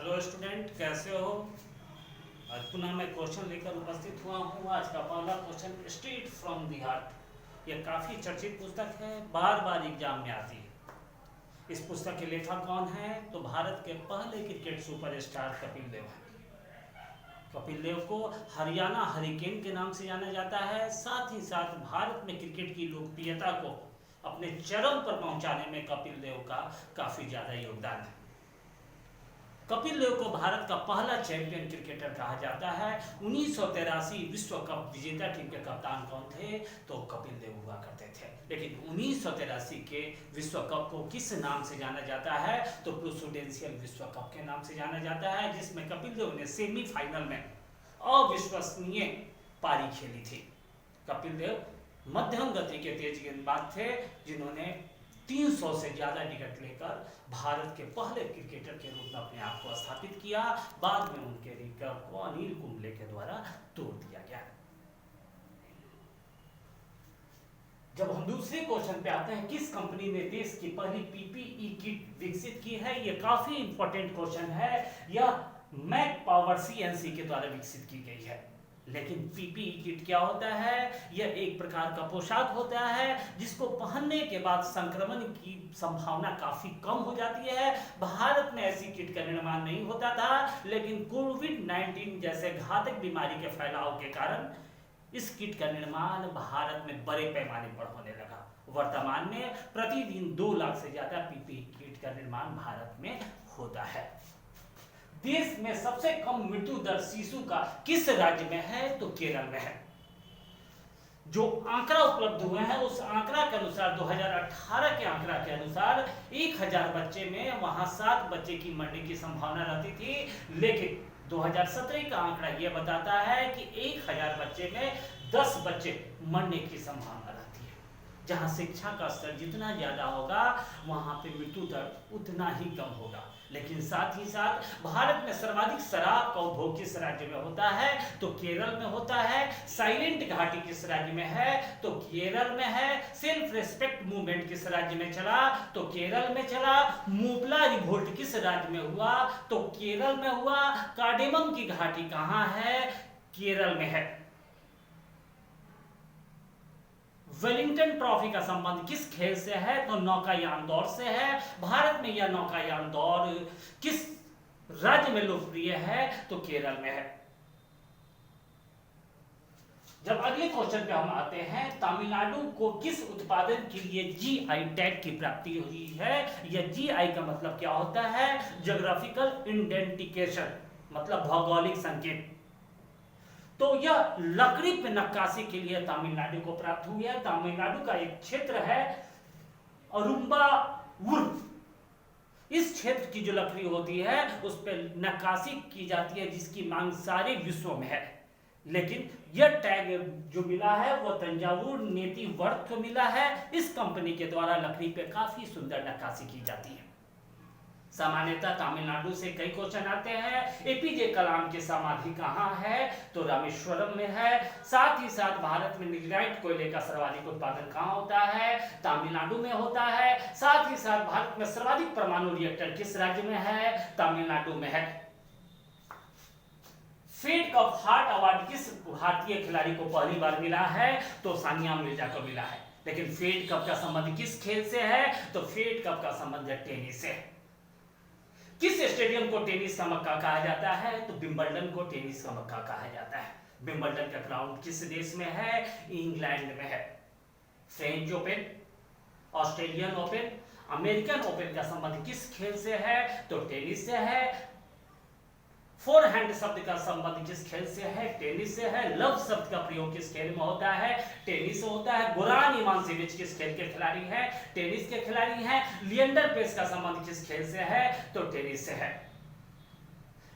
Hello student, कैसे हो? आज पुनः मैं क्वेश्चन लेकर उपस्थित हुआ हूँ। आज का पहला question straight from the heart. यह काफ़ी चर्चित पुस्तक है, बार बार एग्जाम में आती है। इस पुस्तक के लेखक कौन है? तो भारत के पहले क्रिकेट सुपरस्टार कपिल देव हैं। कपिल देव को हरियाणा हरिकेन के नाम से जाना जाता है। साथ ही साथ भारत में क्रिकेट की लोकप्रियता को अपने चरम पर पहुंचाने में कपिल देव का काफ़ी ज़्यादा योगदान है। कपिल देव को भारत का पहला चैंपियन क्रिकेटर कहा जाता है। 1983 विश्व कप विजेता टीम के कप्तान कौन थे? तो कपिल देव हुआ करते थे। लेकिन 1983 के विश्व कप को किस नाम से जाना जाता है? तो प्रेसिडेंशियल विश्व कप के नाम से जाना जाता है, जिसमें कपिल देव ने सेमीफाइनल में अविश्वसनीय पारी खेली थी। कपिल देव मध्यम गति के तेज गेंदबाज थे, जिन्होंने 300 से ज़्यादा विकेट लेकर भारत के पहले क्रिकेटर के रूप में अपने आप को स्थापित किया। बाद में उनके रिकॉर्ड को अनिल कुंबले के द्वारा तोड़ दिया गया। जब हम दूसरे क्वेश्चन पे आते हैं, किस कंपनी ने देश की पहली पीपीई किट विकसित की है? यह काफी इंपॉर्टेंट क्वेश्चन है। यह मैक पावर सीएनसी के द्वारा विकसित की गई है। लेकिन पीपीई किट क्या होता है? यह एक प्रकार का पोशाक होता है जिसको पहनने के बाद संक्रमण की संभावना काफी कम हो जाती है। भारत में ऐसी किट का निर्माण नहीं होता था, लेकिन कोविड-19 जैसे घातक बीमारी के फैलाव के कारण इस किट का निर्माण भारत में बड़े पैमाने पर होने लगा। वर्तमान में प्रतिदिन 2 लाख से ज्यादा पीपीई किट का निर्माण भारत में होता है। देश में सबसे कम मृत्यु दर शिशु का किस राज्य में है? तो केरल में है। जो आंकड़ा उपलब्ध हुए हैं उस आंकड़ा के अनुसार 2018 के आंकड़ा के अनुसार 1000 बच्चे में वहां 7 बच्चे की मरने की संभावना रहती थी। लेकिन 2017 का आंकड़ा यह बताता है कि 1000 बच्चे में 10 बच्चे मरने की संभावना रहती है। जहां शिक्षा का स्तर जितना ज्यादा होगा वहां पे मृत्यु दर उतना ही कम होगा। लेकिन साथ ही साथ भारत में सर्वाधिक शराब का उपभोग किस राज्य में होता है? तो केरल में होता है। साइलेंट घाटी किस राज्य में है? तो केरल में है। सेल्फ रेस्पेक्ट मूवमेंट किस राज्य में चला? तो केरल में चला। मुपला रिवोल्ट किस राज्य में हुआ? तो केरल में हुआ। कार्डेमम की घाटी कहां है? केरल में है। वेलिंगटन ट्रॉफी का संबंध किस खेल से है? तो नौकायान दौड़ से है। भारत में यह नौकायान दौड़ किस राज्य में लोकप्रिय है? तो केरल में है। जब अगले क्वेश्चन पे हम आते हैं, तमिलनाडु को किस उत्पादन के लिए जीआई टैग की प्राप्ति हुई है? यह जीआई का मतलब क्या होता है? ज्योग्राफिकल इंडेंटिफिकेशन, मतलब भौगोलिक संकेत। तो यह लकड़ी पे नक्काशी के लिए तमिलनाडु को प्राप्त हुई है। तमिलनाडु का एक क्षेत्र है अरुम्बावुर। इस क्षेत्र की जो लकड़ी होती है उस पर नक्काशी की जाती है, जिसकी मांग सारे विश्व में है। लेकिन यह टैग जो मिला है वो तंजावुर नेति वर्थ को मिला है। इस कंपनी के द्वारा लकड़ी पे काफी सुंदर नक्काशी की जाती है। सामान्यतः तमिलनाडु से कई क्वेश्चन आते हैं। एपीजे कलाम की समाधि कहाँ है? तो रामेश्वरम में है। साथ ही साथ भारत में लिग्नाइट कोयले का सर्वाधिक उत्पादन कहाँ होता है? तमिलनाडु में होता है। साथ ही साथ भारत में सर्वाधिक परमाणु रिएक्टर किस राज्य में है? तमिलनाडु में है। फेड कप हार्ट अवार्ड किस भारतीय खिलाड़ी को पहली बार मिला है? तो सानिया मिर्जा को मिला है। लेकिन फेड कप का संबंध किस खेल से है? तो फेड कप का संबंध टेनिस से है। किस स्टेडियम को टेनिस का मक्का कहा जाता है? तो विंबलडन को टेनिस का मक्का कहा जाता है। विंबलडन का ग्राउंड किस देश में है? इंग्लैंड में है। French open, Australian open, American open का संबंध किस खेल से है? तो टेनिस से है। फोरहैंड शब्द का संबंध किस खेल से है? टेनिस से है। लव शब्द का प्रयोग किस खेल में होता है? टेनिस से होता है। गोरान इवानोविच किस खेल के खिलाड़ी हैं? टेनिस के खिलाड़ी हैं। लिएंडर पेस का संबंध किस खेल से है? तो टेनिस से है।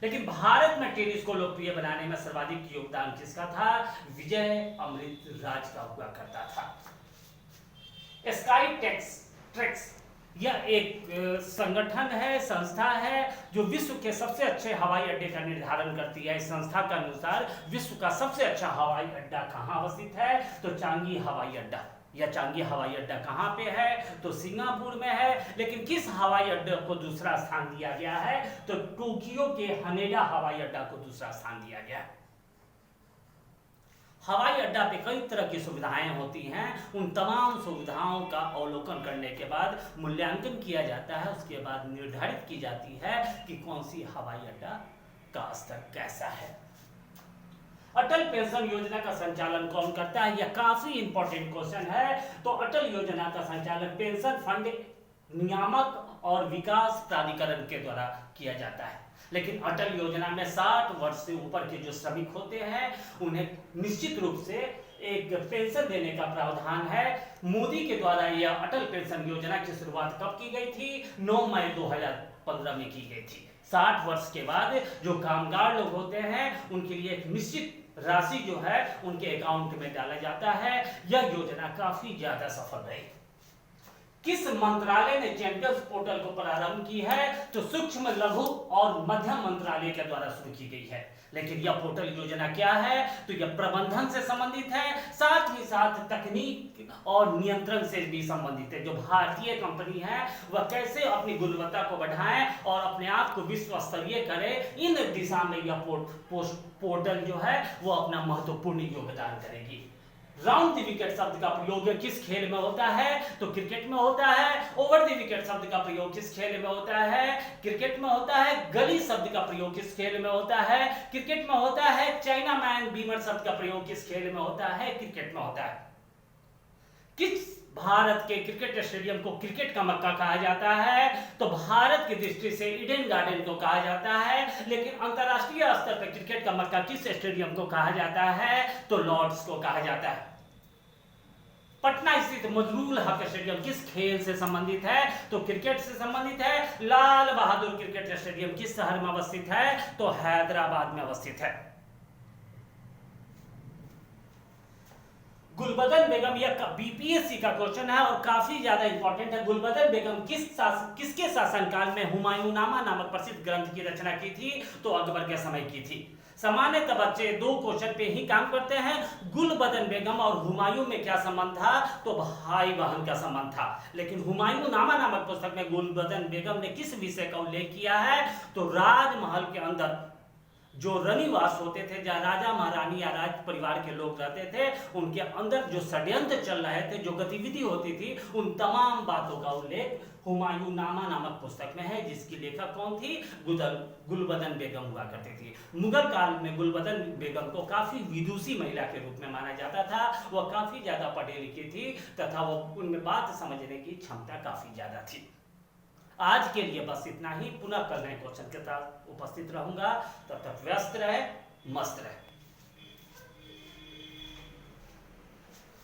लेकिन भारत में टेनिस को लोकप्रिय बनाने में सर्वाधिक योगदान किसका था? विजय अमृतराज का हुआ करता था। स्काई ट्रेक्स यह एक संगठन है, संस्था है जो विश्व के सबसे अच्छे हवाई अड्डे का निर्धारण करती है। इस संस्था के अनुसार विश्व का सबसे अच्छा हवाई अड्डा कहाँ अवस्थित है? तो चांगी हवाई अड्डा। या चांगी हवाई अड्डा कहाँ पे है? तो सिंगापुर में है। लेकिन किस हवाई अड्डे को दूसरा स्थान दिया गया है? तो टोक्यो के हनेडा हवाई अड्डा को दूसरा स्थान दिया गया है। हवाई अड्डा पे कई तरह की सुविधाएं होती हैं, उन तमाम सुविधाओं का अवलोकन करने के बाद मूल्यांकन किया जाता है, उसके बाद निर्धारित की जाती है कि कौन सी हवाई अड्डा का स्तर कैसा है। अटल पेंशन योजना का संचालन कौन करता है? यह काफी इंपॉर्टेंट क्वेश्चन है। तो अटल योजना का संचालन पेंशन फंड नियामक और विकास प्राधिकरण के द्वारा किया जाता है। लेकिन अटल योजना में 60 वर्ष से ऊपर के जो श्रमिक होते हैं उन्हें निश्चित रूप से एक पेंशन देने का प्रावधान है। मोदी के द्वारा यह अटल पेंशन योजना की शुरुआत कब की गई थी? 9 मई 2015 में की गई थी। 60 वर्ष के बाद जो कामगार लोग होते हैं उनके लिए एक निश्चित राशि जो है उनके अकाउंट में डाला जाता है। यह योजना काफी ज्यादा सफल रही। किस मंत्रालय ने चैंपियंस पोर्टल को प्रारंभ की है? तो सूक्ष्म लघु और मध्यम मंत्रालय के द्वारा शुरू की गई है। लेकिन यह पोर्टल योजना क्या है? तो यह प्रबंधन से संबंधित है, साथ ही साथ तकनीक और नियंत्रण से भी संबंधित है। जो भारतीय कंपनी है वह कैसे अपनी गुणवत्ता को बढ़ाएं और अपने आप को विश्व स्तरीय करे, इन दिशा में यह पोर्टल जो है वो अपना महत्वपूर्ण योगदान करेगी। राउंड द विकेट शब्द का प्रयोग किस खेल में होता है? तो क्रिकेट में होता है। ओवर द विकेट शब्द का प्रयोग किस खेल में होता है? क्रिकेट में होता है। गली शब्द का प्रयोग किस खेल में होता है? क्रिकेट में होता है। चाइना मैन बीमर शब्द का प्रयोग किस खेल में होता है? क्रिकेट में होता है। किस भारत के क्रिकेट स्टेडियम को क्रिकेट का मक्का कहा जाता है? तो भारत की दृष्टि से ईडन गार्डन को कहा जाता है। लेकिन अंतरराष्ट्रीय स्तर पर क्रिकेट का मक्का किस स्टेडियम को कहा जाता है? तो लॉर्ड्स को कहा जाता है। पटना स्थित मजरूल हक स्टेडियम किस खेल से संबंधित है? तो क्रिकेट से संबंधित है। लाल बहादुर क्रिकेट स्टेडियम किस शहर में अवस्थित है? तो हैदराबाद में अवस्थित है। गुलबदन बेगम, यह बीपीएससी का क्वेश्चन है और काफी ज्यादा इंपॉर्टेंट है। गुलबदन बेगम किसके शासनकाल में हुमायूंनामा नामक प्रसिद्ध ग्रंथ की रचना की थी? तो अकबर के समय की थी। सामान्यतः बच्चे दो क्वेश्चन पे ही काम करते हैं। गुलबदन बेगम और हुमायूं में क्या संबंध था? तो भाई बहन का संबंध था। लेकिन हुमायूंनामा नामक पुस्तक में गुलबदन बेगम ने किस विषय का उल्लेख किया है? तो राजमहल के अंदर जो रनिवास होते थे, जहाँ राजा महारानी या राज परिवार के लोग रहते थे, उनके अंदर जो षड्यंत्र चल रहे थे, जो गतिविधि होती थी, उन तमाम बातों का उल्लेख हुमायूंनामा नामक पुस्तक में है, जिसकी लेखक कौन थी? गुलबदन बेगम हुआ करती थी। मुगल काल में गुलबदन बेगम को काफी विदुषी महिला के रूप में माना जाता था। वह काफी ज्यादा पढ़ी लिखी थी तथा वो उनमें बात समझने की क्षमता काफी ज्यादा थी। आज के लिए बस इतना ही। पुनः कल नए क्वेश्चन के साथ उपस्थित रहूंगा। तब तक व्यस्त रहे, मस्त रहे।